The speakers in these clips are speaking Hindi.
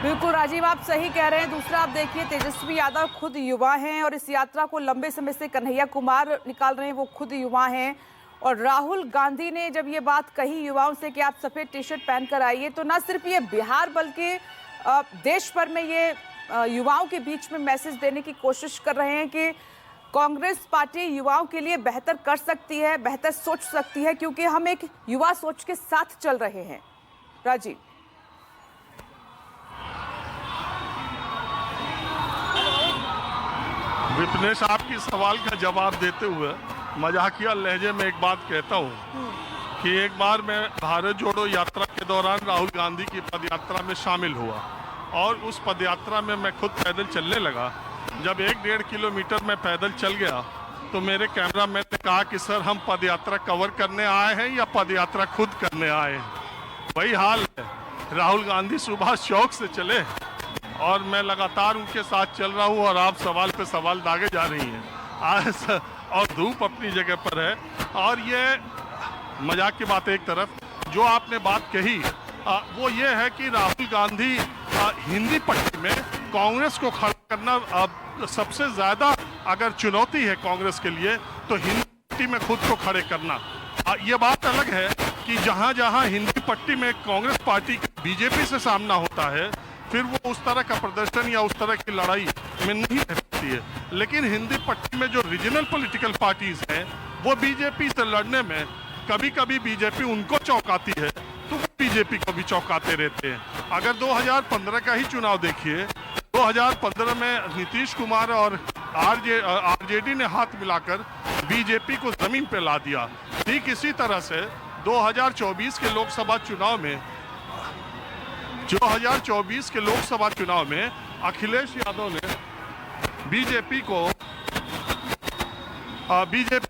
बिल्कुल राजीव, आप सही कह रहे हैं। दूसरा, आप देखिए, तेजस्वी यादव खुद युवा हैं और इस यात्रा को लंबे समय से कन्हैया कुमार निकाल रहे हैं, वो खुद युवा हैं। और राहुल गांधी ने जब ये बात कही युवाओं से कि आप सफेद टी शर्ट पहन कर आइए, तो न सिर्फ ये बिहार बल्कि देश भर में ये युवाओं के बीच में मैसेज देने की कोशिश कर रहे हैं कि कांग्रेस पार्टी युवाओं के लिए बेहतर कर सकती है, बेहतर सोच सकती है, क्योंकि हम एक युवा सोच के साथ चल रहे हैं। राजीव, विपनेश, आपकी सवाल का जवाब देते हुए मजाकिया लहजे में एक बात कहता हूँ कि एक बार मैं भारत जोड़ो यात्रा के दौरान राहुल गांधी की पदयात्रा में शामिल हुआ और उस पदयात्रा में मैं खुद पैदल चलने लगा। जब 1-1.5 किलोमीटर मैं पैदल चल गया तो मेरे कैमरामैन ने कहा कि सर, हम पदयात्रा कवर करने आए हैं या पदयात्रा खुद करने आए हैं। वही हाल है। राहुल गांधी सुबह शौक से चले और मैं लगातार उनके साथ चल रहा हूँ और आप सवाल पे सवाल दागे जा रही हैं आज, और धूप अपनी जगह पर है। और ये मजाक की बात एक तरफ, जो आपने बात कही वो ये है कि राहुल गांधी हिंदी पट्टी में कांग्रेस को खड़ा करना सबसे ज्यादा अगर चुनौती है कांग्रेस के लिए, तो हिंदी पट्टी में खुद को खड़े करना। ये बात अलग है कि जहां जहां हिंदी पट्टी में कांग्रेस पार्टी बीजेपी से सामना होता है, फिर वो उस तरह का प्रदर्शन या उस तरह की लड़ाई में नहीं रह सकती है। लेकिन हिंदी पट्टी में जो रीजनल पॉलिटिकल पार्टीज हैं, वो बीजेपी से लड़ने में कभी कभी बीजेपी उनको चौंकाती है तो वो बीजेपी को भी चौंकाते रहते हैं। अगर 2015 का ही चुनाव देखिए, 2015 में नीतीश कुमार और आरजेडी ने हाथ मिलाकर बीजेपी को जमीन पे ला दिया। ठीक इसी तरह से 2024 के लोकसभा चुनाव में अखिलेश यादव ने बीजेपी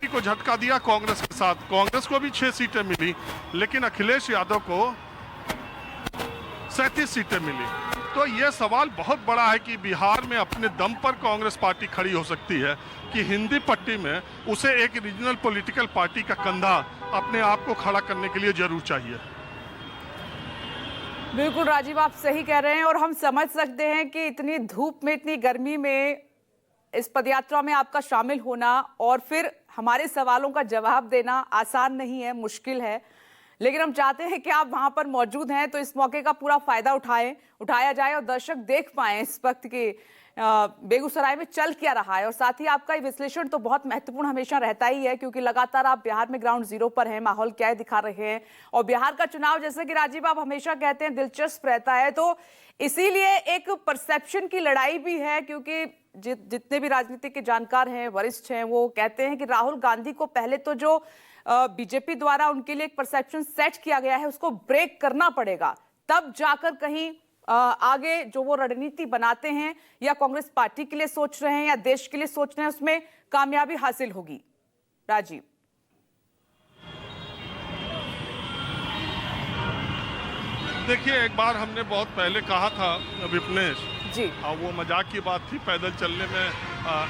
को झटका दिया कांग्रेस के साथ। कांग्रेस को भी 6 सीटें मिली, लेकिन अखिलेश यादव को 37 सीटें मिली। तो यह सवाल बहुत बड़ा है कि बिहार में अपने दम पर कांग्रेस पार्टी खड़ी हो सकती है कि हिंदी पट्टी में उसे एक रीजनल पॉलिटिकल पार्टी का कंधा अपने आप को खड़ा करने के लिए जरूर चाहिए। बिल्कुल राजीव, आप सही कह रहे हैं और हम समझ सकते हैं कि इतनी धूप में, इतनी गर्मी में इस पदयात्रा में आपका शामिल होना और फिर हमारे सवालों का जवाब देना आसान नहीं है, मुश्किल है। लेकिन हम चाहते हैं कि आप वहां पर मौजूद हैं तो इस मौके का पूरा फायदा उठाया जाए और दर्शक देख पाएं इस वक्त के बेगूसराय में चल क्या रहा है। और साथ ही आपका ये विश्लेषण तो बहुत महत्वपूर्ण हमेशा रहता ही है, क्योंकि लगातार आप बिहार में ग्राउंड जीरो पर हैं, माहौल क्या दिखा रहे हैं। और बिहार का चुनाव, जैसे कि राजीव आप हमेशा कहते हैं, दिलचस्प रहता है। तो इसीलिए एक परसेप्शन की लड़ाई भी है, क्योंकि जितने भी राजनीतिक के जानकार हैं, वरिष्ठ हैं, वो कहते हैं कि राहुल गांधी को पहले तो जो बीजेपी द्वारा उनके लिए एक परसेप्शन सेट किया गया है उसको ब्रेक करना पड़ेगा, तब जाकर कहीं आगे जो वो रणनीति बनाते हैं या कांग्रेस पार्टी के लिए सोच रहे हैं या देश के लिए सोच रहे हैं, उसमें कामयाबी हासिल होगी। राजीव, देखिए, एक बार हमने बहुत पहले कहा था विपनेश जी, वो मजाक की बात थी, पैदल चलने में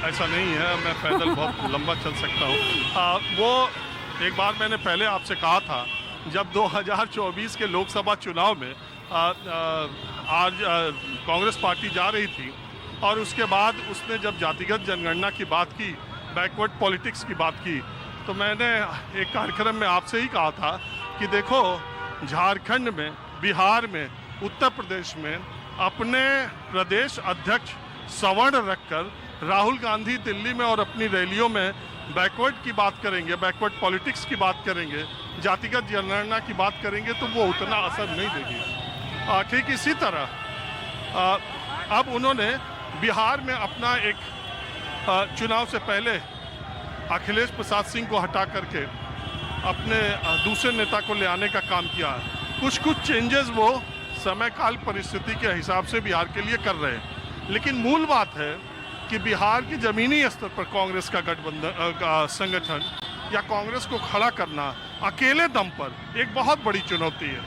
ऐसा नहीं है, मैं पैदल बहुत लंबा चल सकता हूँ। वो एक बार मैंने पहले आपसे कहा था, जब 2024 के लोकसभा चुनाव में आज कांग्रेस पार्टी जा रही थी और उसके बाद उसने जब जातिगत जनगणना की बात की, बैकवर्ड पॉलिटिक्स की बात की, तो मैंने एक कार्यक्रम में आपसे ही कहा था कि देखो, झारखंड में, बिहार में, उत्तर प्रदेश में अपने प्रदेश अध्यक्ष सवर्ण रखकर राहुल गांधी दिल्ली में और अपनी रैलियों में बैकवर्ड की बात करेंगे, बैकवर्ड पॉलिटिक्स की बात करेंगे, जातिगत जनगणना की बात करेंगे, तो वो उतना असर नहीं देगी। ठीक इसी तरह अब उन्होंने बिहार में अपना एक चुनाव से पहले अखिलेश प्रसाद सिंह को हटा करके अपने दूसरे नेता को ले आने का काम किया। कुछ चेंजेस वो समय काल परिस्थिति के हिसाब से बिहार के लिए कर रहे हैं, लेकिन मूल बात है कि बिहार की जमीनी स्तर पर कांग्रेस का गठबंधन संगठन या कांग्रेस को खड़ा करना अकेले दम पर एक बहुत बड़ी चुनौती है।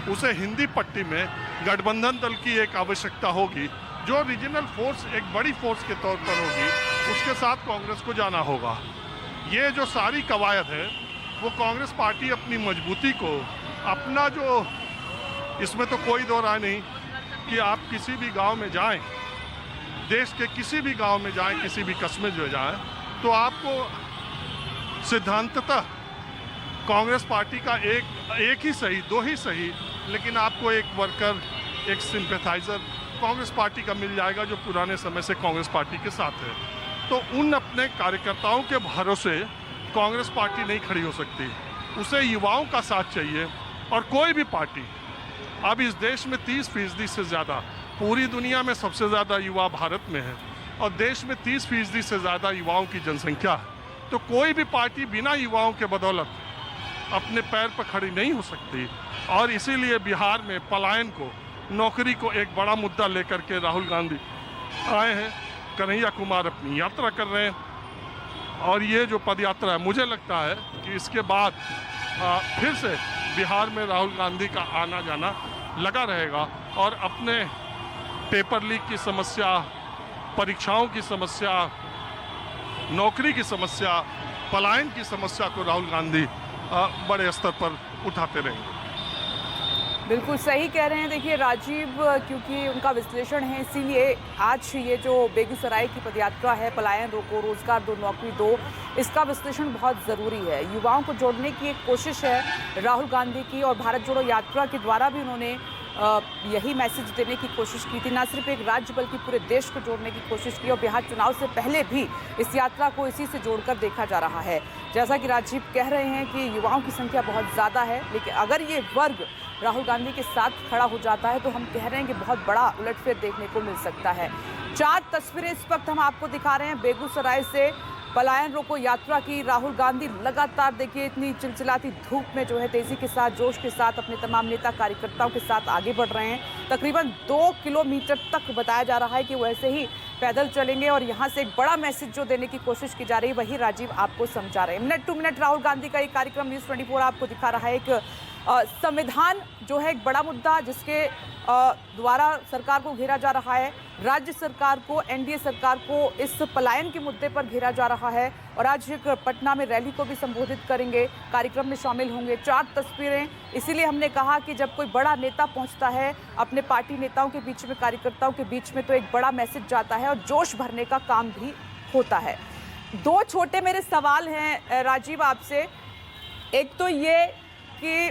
उसे हिंदी पट्टी में गठबंधन दल की एक आवश्यकता होगी, जो रीजनल फोर्स, एक बड़ी फोर्स के तौर पर होगी, उसके साथ कांग्रेस को जाना होगा। ये जो सारी कवायद है वो कांग्रेस पार्टी अपनी मजबूती को, अपना जो, इसमें तो कोई दो राय नहीं कि आप किसी भी गांव में जाएं, देश के किसी भी गांव में जाएं, किसी भी कस्बे में जाएं, तो आपको सिद्धांततः कांग्रेस पार्टी का एक ही सही, दो ही सही, लेकिन आपको एक वर्कर, एक सिंपैथाइजर कांग्रेस पार्टी का मिल जाएगा जो पुराने समय से कांग्रेस पार्टी के साथ है। तो उन अपने कार्यकर्ताओं के भरोसे कांग्रेस पार्टी नहीं खड़ी हो सकती, उसे युवाओं का साथ चाहिए। और कोई भी पार्टी, अब इस देश में 30% से ज़्यादा, पूरी दुनिया में सबसे ज़्यादा युवा भारत में है और देश में 30% से ज़्यादा युवाओं की जनसंख्या है, तो कोई भी पार्टी बिना युवाओं के बदौलत अपने पैर पर खड़ी नहीं हो सकती। और इसीलिए बिहार में पलायन को, नौकरी को एक बड़ा मुद्दा लेकर के राहुल गांधी आए हैं। कन्हैया कुमार अपनी यात्रा कर रहे हैं और ये जो पद यात्रा है, मुझे लगता है कि इसके बाद फिर से बिहार में राहुल गांधी का आना जाना लगा रहेगा और अपने पेपर लीक की समस्या, परीक्षाओं की समस्या, नौकरी की समस्या, पलायन की समस्या को राहुल गांधी बड़े स्तर पर उठाते रहेंगे। बिल्कुल सही कह रहे हैं। देखिए राजीव, क्योंकि उनका विश्लेषण है, इसीलिए आज ये जो बेगूसराय की पदयात्रा है, पलायन रोको, रोजगार दो, नौकरी दो, इसका विश्लेषण बहुत ज़रूरी है। युवाओं को जोड़ने की एक कोशिश है राहुल गांधी की और भारत जोड़ो यात्रा के द्वारा भी उन्होंने यही मैसेज देने की कोशिश की थी। न सिर्फ एक राज्य बल्कि पूरे देश को जोड़ने की कोशिश की और बिहार चुनाव से पहले भी इस यात्रा को इसी से जोड़कर देखा जा रहा है। जैसा कि राजीव कह रहे हैं कि युवाओं की संख्या बहुत ज़्यादा है, लेकिन अगर ये वर्ग राहुल गांधी के साथ खड़ा हो जाता है तो हम कह रहे हैं कि बहुत बड़ा उलटफेर देखने को मिल सकता है। 4 तस्वीरें इस वक्त हम आपको दिखा रहे हैं बेगूसराय से पलायन रोको यात्रा की। राहुल गांधी लगातार देखिए इतनी चिलचिलाती धूप में जो है तेजी के साथ, जोश के साथ अपने तमाम नेता कार्यकर्ताओं के साथ आगे बढ़ रहे हैं। तकरीबन 2 किलोमीटर तक बताया जा रहा है कि वैसे ही पैदल चलेंगे और यहाँ से एक बड़ा मैसेज जो देने की कोशिश की जा रही है वही राजीव आपको समझा रहे हैं। Minute to minute Rahul Gandhi का एक कार्यक्रम न्यूज़ 24 आपको दिखा रहा है। एक संविधान जो है एक बड़ा मुद्दा जिसके द्वारा सरकार को घेरा जा रहा है, राज्य सरकार को, एनडीए सरकार को इस पलायन के मुद्दे पर घेरा जा रहा है। और आज एक पटना में रैली को भी संबोधित करेंगे, कार्यक्रम में शामिल होंगे। 4 तस्वीरें, इसीलिए हमने कहा कि जब कोई बड़ा नेता पहुंचता है अपने पार्टी नेताओं के बीच में, कार्यकर्ताओं के बीच में, तो एक बड़ा मैसेज जाता है और जोश भरने का काम भी होता है। 2 छोटे मेरे सवाल हैं राजीव आपसे। एक तो ये कि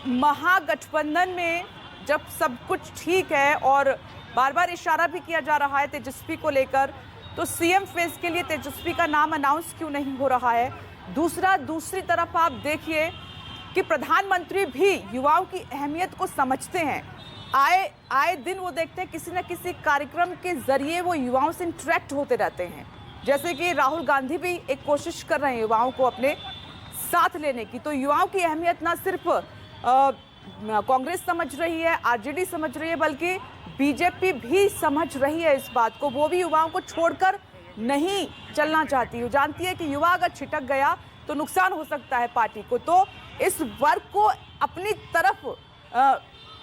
महागठबंधन में जब सब कुछ ठीक है और बार बार इशारा भी किया जा रहा है तेजस्वी को लेकर, तो सीएम फेस के लिए तेजस्वी का नाम अनाउंस क्यों नहीं हो रहा है? दूसरी तरफ आप देखिए कि प्रधानमंत्री भी युवाओं की अहमियत को समझते हैं। आए दिन वो देखते हैं किसी न किसी कार्यक्रम के जरिए वो युवाओं से इंटरेक्ट होते रहते हैं। जैसे कि राहुल गांधी भी एक कोशिश कर रहे हैं युवाओं को अपने साथ लेने की। तो युवाओं की अहमियत ना सिर्फ कांग्रेस समझ रही है, आरजेडी समझ रही है, बल्कि बीजेपी भी समझ रही है इस बात को। वो भी युवाओं को छोड़कर नहीं चलना चाहती। वो जानती है कि युवा अगर छिटक गया तो नुकसान हो सकता है पार्टी को। तो इस वर्ग को अपनी तरफ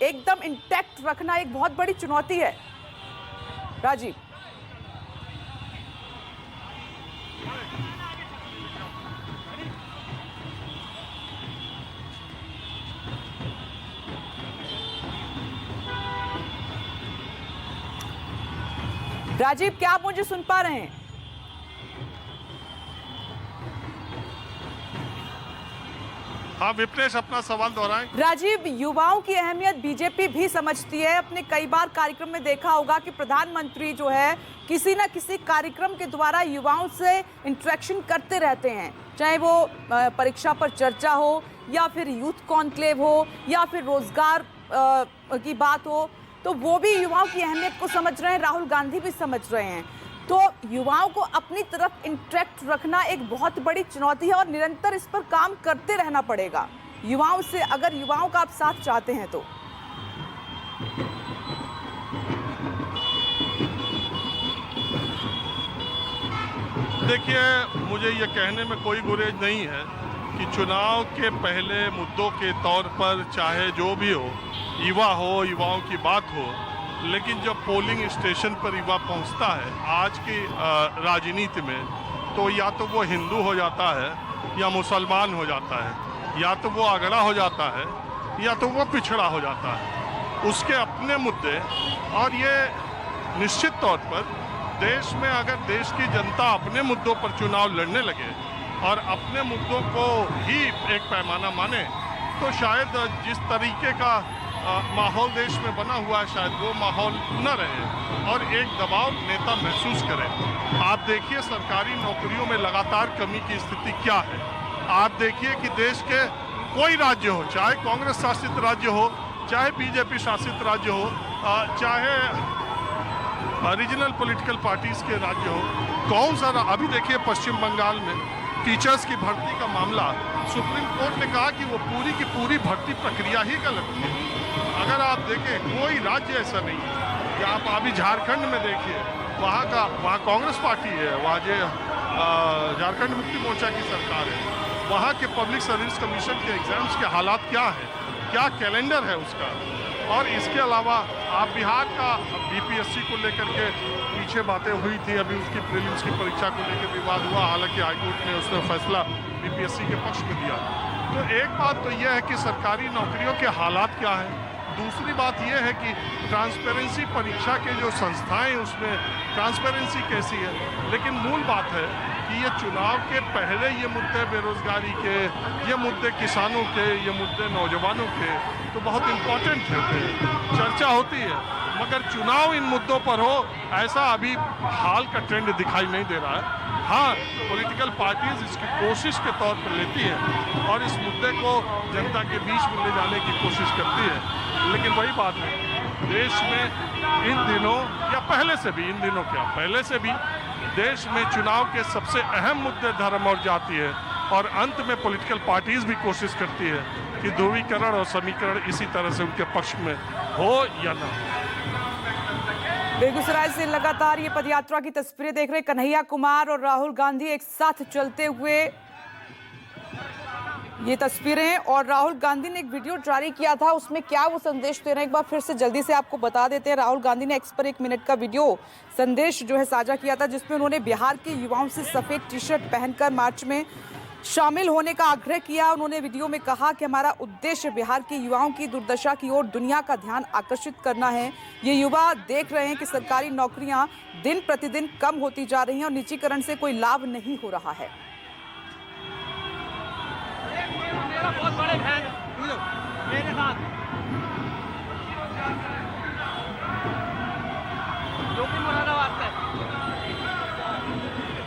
एकदम इंटैक्ट रखना एक बहुत बड़ी चुनौती है। राजीव, राजीव क्या आप मुझे सुन पा रहे हैं? हाँ विप्रेश, अपना सवाल दोहराएं। राजीव, युवाओं की अहमियत बीजेपी भी समझती है। अपने कई बार कार्यक्रम में देखा होगा कि प्रधानमंत्री जो है किसी न किसी कार्यक्रम के द्वारा युवाओं से इंटरेक्शन करते रहते हैं, चाहे वो परीक्षा पर चर्चा हो या फिर यूथ कॉन्क्लेव हो या फिर रोजगार की बात हो। तो वो भी युवाओं की अहमियत को समझ रहे हैं, राहुल गांधी भी समझ रहे हैं। तो युवाओं को अपनी तरफ इंटरेक्ट रखना एक बहुत बड़ी चुनौती है और निरंतर इस पर काम करते रहना पड़ेगा युवाओं से, अगर युवाओं का आप साथ चाहते हैं तो। देखिए, मुझे ये कहने में कोई गुरेज नहीं है कि चुनाव के पहले मुद्दों के तौर पर चाहे जो भी हो, युवा हो, युवाओं की बात हो, लेकिन जब पोलिंग स्टेशन पर युवा पहुंचता है आज की राजनीति में, तो या तो वो हिंदू हो जाता है या मुसलमान हो जाता है, या तो वो अगड़ा हो जाता है या तो वो पिछड़ा हो जाता है। उसके अपने मुद्दे, और ये निश्चित तौर पर देश में अगर देश की जनता अपने मुद्दों पर चुनाव लड़ने लगे और अपने मुद्दों को ही एक पैमाना माने, तो शायद जिस तरीके का माहौल देश में बना हुआ है शायद वो माहौल न रहे और एक दबाव नेता महसूस करे। आप देखिए सरकारी नौकरियों में लगातार कमी की स्थिति क्या है। आप देखिए कि देश के कोई राज्य हो, चाहे कांग्रेस शासित राज्य हो, चाहे बीजेपी शासित राज्य हो, चाहे रीजनल पॉलिटिकल पार्टीज के राज्य हो, कौन सा अभी देखिए पश्चिम बंगाल में टीचर्स की भर्ती का मामला, सुप्रीम कोर्ट ने कहा कि वो पूरी की पूरी भर्ती प्रक्रिया ही गलत थी। अगर आप देखें कोई राज्य ऐसा नहीं है कि आप अभी झारखंड में देखिए, वहाँ कांग्रेस पार्टी है, वहाँ जो झारखंड मुक्ति मोर्चा की सरकार है, वहाँ के पब्लिक सर्विस कमीशन के एग्जाम्स के हालात क्या है, क्या कैलेंडर है उसका। और इसके अलावा आप बिहार का बीपीएससी को लेकर के पीछे बातें हुई थी, अभी उसकी प्रीलिम्स की परीक्षा को लेकर विवाद हुआ, हालांकि हाईकोर्ट ने उसने फैसला बीपीएससी के पक्ष में दिया। तो एक बात तो यह है कि सरकारी नौकरियों के हालात क्या है, दूसरी बात यह है कि ट्रांसपेरेंसी परीक्षा के जो संस्थाएं उसमें ट्रांसपेरेंसी कैसी है। लेकिन मूल बात है कि ये चुनाव के पहले ये मुद्दे बेरोजगारी के, ये मुद्दे किसानों के, ये मुद्दे नौजवानों के तो बहुत इम्पोर्टेंट होते हैं, चर्चा होती है, मगर चुनाव इन मुद्दों पर हो ऐसा अभी हाल का ट्रेंड दिखाई नहीं दे रहा है। हाँ, पॉलिटिकल पार्टीज इसकी कोशिश के तौर पर लेती है और इस मुद्दे को जनता के बीच में ले जाने की कोशिश करती है, लेकिन वही बात है, देश में इन दिनों या पहले से भी, इन दिनों क्या पहले से भी देश में चुनाव के सबसे अहम मुद्दे धर्म और जाति है और अंत में पॉलिटिकल पार्टीज भी कोशिश करती है कि ध्रुवीकरण और समीकरण इसी तरह से उनके पक्ष में हो या ना हो। बेगूसराय से लगातार ये पदयात्रा की तस्वीरें देख रहे कन्हैया कुमार और राहुल गांधी एक साथ चलते हुए ये तस्वीरें, और राहुल गांधी ने एक वीडियो जारी किया था, उसमें क्या वो संदेश दे रहे हैं एक बार फिर से जल्दी से आपको बता देते हैं। राहुल गांधी ने एक्स पर 1 मिनट का वीडियो संदेश जो है साझा किया था, जिसमें उन्होंने बिहार के युवाओं से सफेद टी शर्ट पहनकर मार्च में शामिल होने का आग्रह किया। उन्होंने वीडियो में कहा कि हमारा उद्देश्य बिहार के युवाओं की दुर्दशा की ओर दुनिया का ध्यान आकर्षित करना है। ये युवा देख रहे हैं कि सरकारी नौकरियां दिन प्रतिदिन कम होती जा रही हैं और निजीकरण से कोई लाभ नहीं हो रहा है। बहुत बड़े बहन मेरे साथ